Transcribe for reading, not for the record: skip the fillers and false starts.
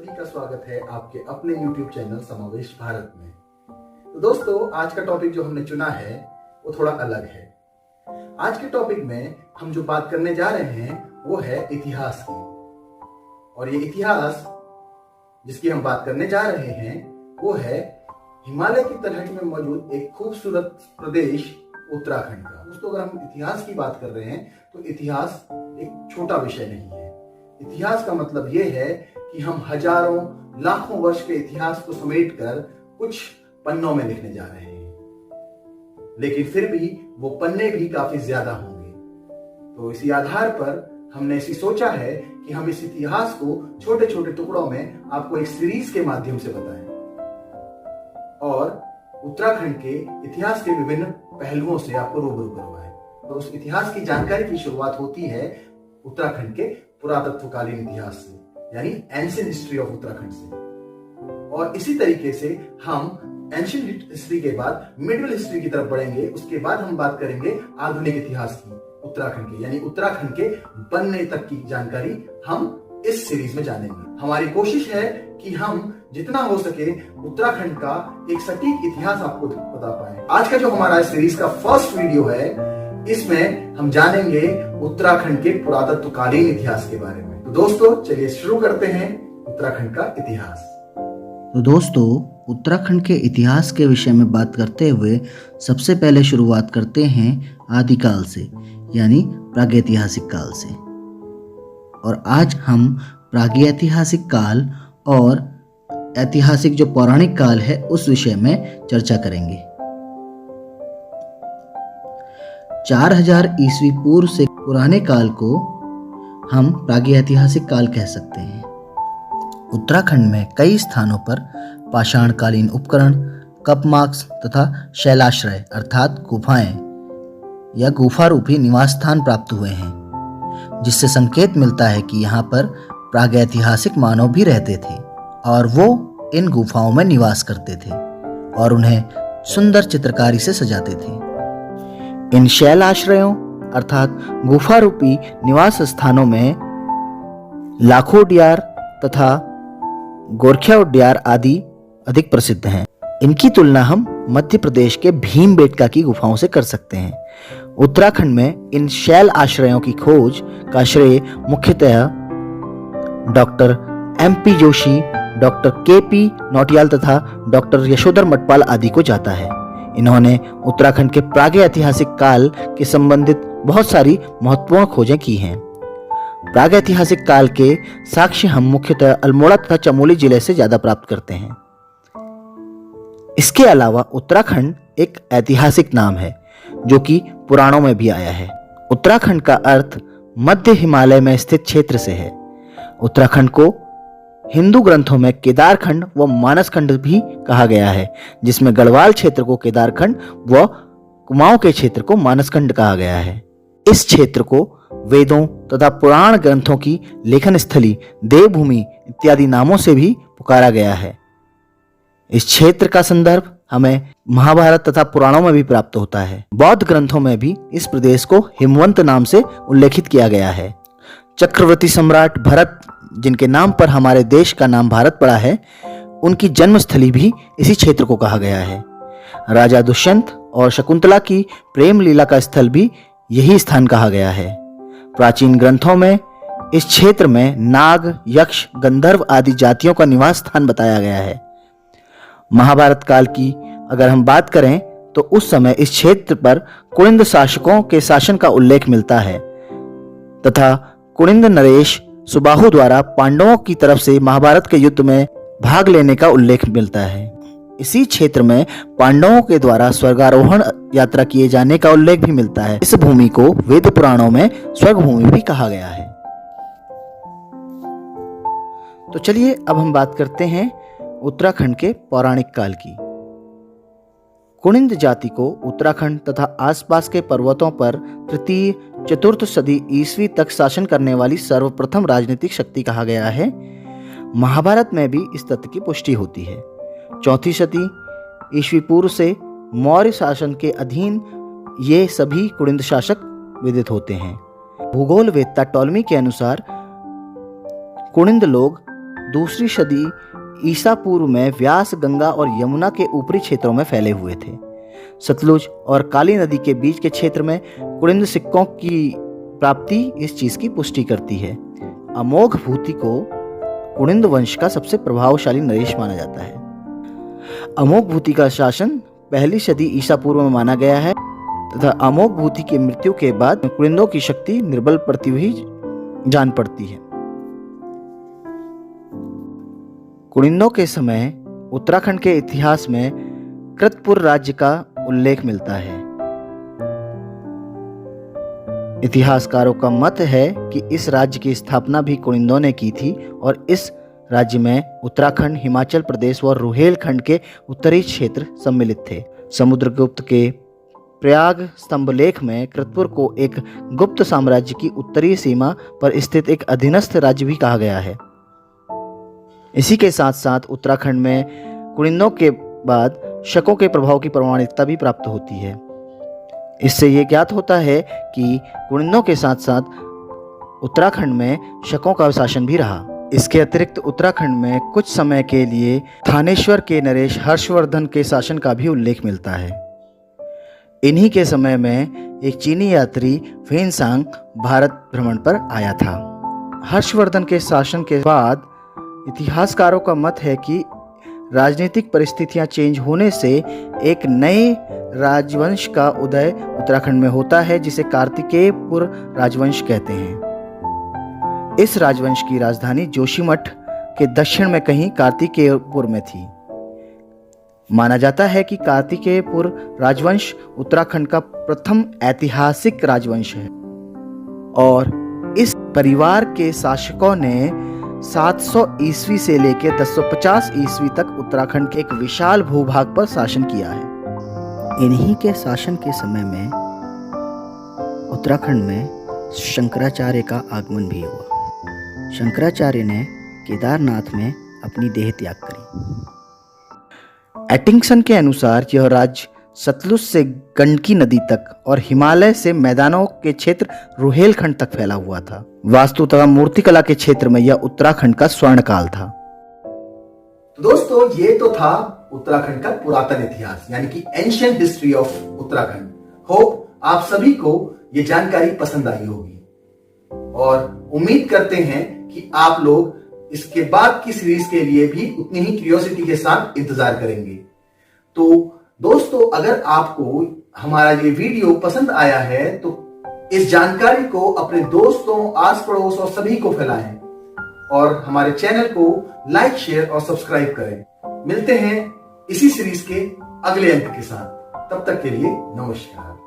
सभी का स्वागत है आपके अपने YouTube चैनल समावेश भारत में। तो दोस्तों, आज का टॉपिक जो हमने चुना है वो थोड़ा अलग है। आज के टॉपिक में हम जो बात करने जा रहे हैं वो है इतिहास की। और ये इतिहास जिसकी हम बात करने जा रहे हैं वो है हिमालय की तलहटी में मौजूद एक खूबसूरत प्रदेश उत्तराखंड का। दोस्तों, अगर हम इतिहास की बात कर रहे हैं तो इतिहास एक छोटा विषय नहीं है। इतिहास का मतलब ये है कि हम हजारों लाखों वर्ष के इतिहास को समेटकर कुछ पन्नों में लिखने जा रहे हैं, लेकिन फिर भी वो पन्ने भी काफी ज्यादा होंगे। तो इसी आधार पर हमने ऐसी सोचा है कि हम इस इतिहास को छोटे छोटे टुकड़ों में आपको एक सीरीज के माध्यम से बताएं और उत्तराखंड के इतिहास के विभिन्न पहलुओं से आपको रूबरू करवाएं। तो उस इतिहास की जानकारी की शुरुआत होती है उत्तराखंड के पुरातत्वकालीन इतिहास से, यानी एंशिएंट हिस्ट्री ऑफ उत्तराखंड से। और इसी तरीके से हम एंशिएंट हिस्ट्री के बाद मिडिवल हिस्ट्री की तरफ बढ़ेंगे। उसके बाद हम बात करेंगे आधुनिक इतिहास की उत्तराखंड के, यानी उत्तराखंड के बनने तक की जानकारी हम इस सीरीज में जानेंगे। हमारी कोशिश है कि हम जितना हो सके उत्तराखंड का एक सटीक इतिहास आपको बता पाए। आज का जो हमारा सीरीज का फर्स्ट वीडियो है, इसमें हम जानेंगे उत्तराखंड के पुरातत्वकालीन इतिहास के बारे में। तो दोस्तों, चलिए शुरू करते हैं उत्तराखंड का इतिहास। तो दोस्तों, उत्तराखंड के इतिहास के विषय में बात करते हुए सबसे पहले शुरुआत करते हैं आदिकाल से, यानी प्रागैतिहासिक काल से। और आज हम प्रागैतिहासिक काल और ऐतिहासिक जो पौराणिक काल है उस विषय में चर्चा करेंगे। 4000 ईस्वी पूर्व से पुराने काल को हम प्रागैतिहासिक काल कह सकते हैं। उत्तराखंड में कई स्थानों पर पाषाणकालीन उपकरण, कपमार्क्स तथा शैलाश्रय अर्थात गुफाएं या गुफा रूपी निवास स्थान प्राप्त हुए हैं, जिससे संकेत मिलता है कि यहाँ पर प्रागैतिहासिक मानव भी रहते थे और वो इन गुफाओं में निवास करते थे और उन्हें सुंदर चित्रकारी से सजाते थे। इन शैलाश्रयों अर्थात गुफा रूपी निवास स्थानों में लाखो उड्यार तथा गोरखिया उड्यार आदि अधिक प्रसिद्ध हैं। इनकी तुलना हम मध्य प्रदेश के भीमबेटका की गुफाओं से कर सकते हैं। उत्तराखंड में इन शैल आश्रयों की खोज का श्रेय मुख्यतः doctor MP Joshi, doctor KP Nautiyal तथा डॉक्टर यशोधर मटपाल आदि को जाता है। इन्होंने उत्तराखंड के प्रागैतिहासिक काल के संबंधित बहुत सारी महत्वपूर्ण खोजें की हैं। प्रागैतिहासिक काल के साक्ष्य हम मुख्यतः अल्मोड़ा तथा चमोली जिले से ज्यादा प्राप्त करते हैं। इसके अलावा उत्तराखंड एक ऐतिहासिक नाम है जो कि पुराणों में भी आया है। उत्तराखंड का अर्थ मध्य हिमालय में स्थित क्षेत्र से है। उत्तराखंड को हिंदू ग्रंथों में केदारखंड व मानसखंड भी कहा गया है, जिसमें गढ़वाल क्षेत्र को केदारखंड व कुमाऊं के क्षेत्र को मानसखंड कहा गया है। इस क्षेत्र को वेदों तथा पुराण ग्रंथों की लेखन स्थली, देवभूमि इत्यादि नामों से भी पुकारा गया है। इस क्षेत्र का संदर्भ हमें महाभारत तथा पुराणों में भी प्राप्त होता है। बौद्ध ग्रंथों में भी इस प्रदेश को हिमवंत नाम से उल्लेखित किया गया है। चक्रवर्ती सम्राट भरत, जिनके नाम पर हमारे देश का नाम भारत पड़ा है, उनकी जन्मस्थली भी इसी क्षेत्र को कहा गया है। राजा दुष्यंत और शकुंतला की प्रेम लीला का स्थल भी यही स्थान कहा गया है। प्राचीन ग्रंथों में इस क्षेत्र में नाग, यक्ष, गंधर्व आदि जातियों का निवास स्थान बताया गया है। महाभारत काल की अगर हम बात करें तो उस समय इस क्षेत्र पर कुणिंद शासकों के शासन का उल्लेख मिलता है तथा कुणिंद नरेश सुबाहु द्वारा पांडवों की तरफ से महाभारत के युद्ध में भाग लेने का उल्लेख मिलता है। इसी क्षेत्र में पांडवों के द्वारा स्वर्गारोहण यात्रा किए जाने का उल्लेख भी मिलता है। इस भूमि को वेद पुराणों में स्वर्ग भूमि भी कहा गया है। तो चलिए अब हम बात करते हैं उत्तराखंड के पौराणिक काल की। कुणिंद जाति को उत्तराखंड तथा आसपास के पर्वतों पर तृतीय चतुर्थ सदी ईस्वी तक शासन करने वाली सर्वप्रथम राजनीतिक शक्ति कहा गया है। महाभारत में भी इस तथ्य की पुष्टि होती है। चौथी सदी ईस्वी पूर्व से मौर्य शासन के अधीन ये सभी कुणिंद शासक विदित होते हैं। भूगोल वेत्ता टॉलमी के अनुसार कुणिंद लोग दूसरी सदी ईसा पूर्व में व्यास, गंगा और यमुना के ऊपरी क्षेत्रों में फैले हुए थे। सतलुज और काली नदी के बीच के क्षेत्र में कुड़िंद सिक्कों की प्राप्ति इस चीज की पुष्टि करती है। अमोघ भूति को कुड़िंद वंश का सबसे प्रभावशाली नरेश माना जाता है। अमोघ भूति का शासन पहली सदी ईसा पूर्व में माना गया है तथा अमोघ भूति की मृत्यु के बाद कुड़िंदों की शक्ति निर्बल पड़ती हुई जान पड़ती है। कुड़िंदों के समय उत्तराखंड के इतिहास में कृतपुर राज्य का उल्लेख मिलता है। इतिहासकारों का मत है कि इस राज्य की स्थापना भी कुड़िंदों ने की थी और इस राज्य में उत्तराखंड, हिमाचल प्रदेश और रुहेलखंड के उत्तरी क्षेत्र सम्मिलित थे। समुद्रगुप्त के प्रयाग स्तंभलेख में कृतपुर को एक गुप्त साम्राज्य की उत्तरी सीमा पर स्थित एक अधीनस्थ राज्य भी कहा गया है। इसी के साथ साथ उत्तराखंड में कुड़िंदों के बाद शकों के प्रभाव की प्रमाणिकता भी प्राप्त होती है। इससे ये ज्ञात होता है कि कुड़िंदों के साथ साथ उत्तराखंड में शकों का शासन भी रहा। इसके अतिरिक्त उत्तराखंड में कुछ समय के लिए थानेश्वर के नरेश हर्षवर्धन के शासन का भी उल्लेख मिलता है। इन्हीं के समय में एक चीनी यात्री वेनसांग भारत भ्रमण पर आया था। हर्षवर्धन के शासन के बाद इतिहासकारों का मत है कि राजनीतिक परिस्थितियां चेंज होने से एक नए राजवंश का उदय उत्तराखंड में होता है जिसे कार्तिकेयपुर राजवंश कहते हैं। इस राजवंश की राजधानी जोशीमठ के दक्षिण में कहीं कार्तिकेयपुर में थी। माना जाता है कि कार्तिकेयपुर राजवंश उत्तराखंड का प्रथम ऐतिहासिक राजवंश है और इस परिवार के शासकों ने 700 ईस्वी से लेकर 1050 ईस्वी तक उत्तराखंड के एक विशाल भूभाग पर शासन किया है। इन्हीं के शासन के समय में उत्तराखंड में शंकराचार्य का आगमन भी हुआ। शंकराचार्य ने केदारनाथ में अपनी देह त्याग करी। एटिंगसन के अनुसार यह राज्य सतलुज से गंडकी नदी तक और हिमालय से मैदानों के क्षेत्र रुहेलखंड तक फैला हुआ था। वास्तु तथा मूर्तिकला के क्षेत्र में यह उत्तराखंड का स्वर्ण काल था। तो दोस्तों, ये तो था उत्तराखंड का पुरातन इतिहास यानी कि ancient history of Uttarakhand. Hope आप सभी को ये जानकारी पसंद आई होगी और उम्मीद करते हैं कि आप लोग इसके बाद की सीरीज के लिए भी उतनी ही क्यूरियोसिटी के साथ इंतजार करेंगे। तो दोस्तों, अगर आपको हमारा ये वीडियो पसंद आया है तो इस जानकारी को अपने दोस्तों, आस पड़ोस और सभी को फैलाएं और हमारे चैनल को लाइक, शेयर और सब्सक्राइब करें। मिलते हैं इसी सीरीज के अगले अंक के साथ। तब तक के लिए नमस्कार।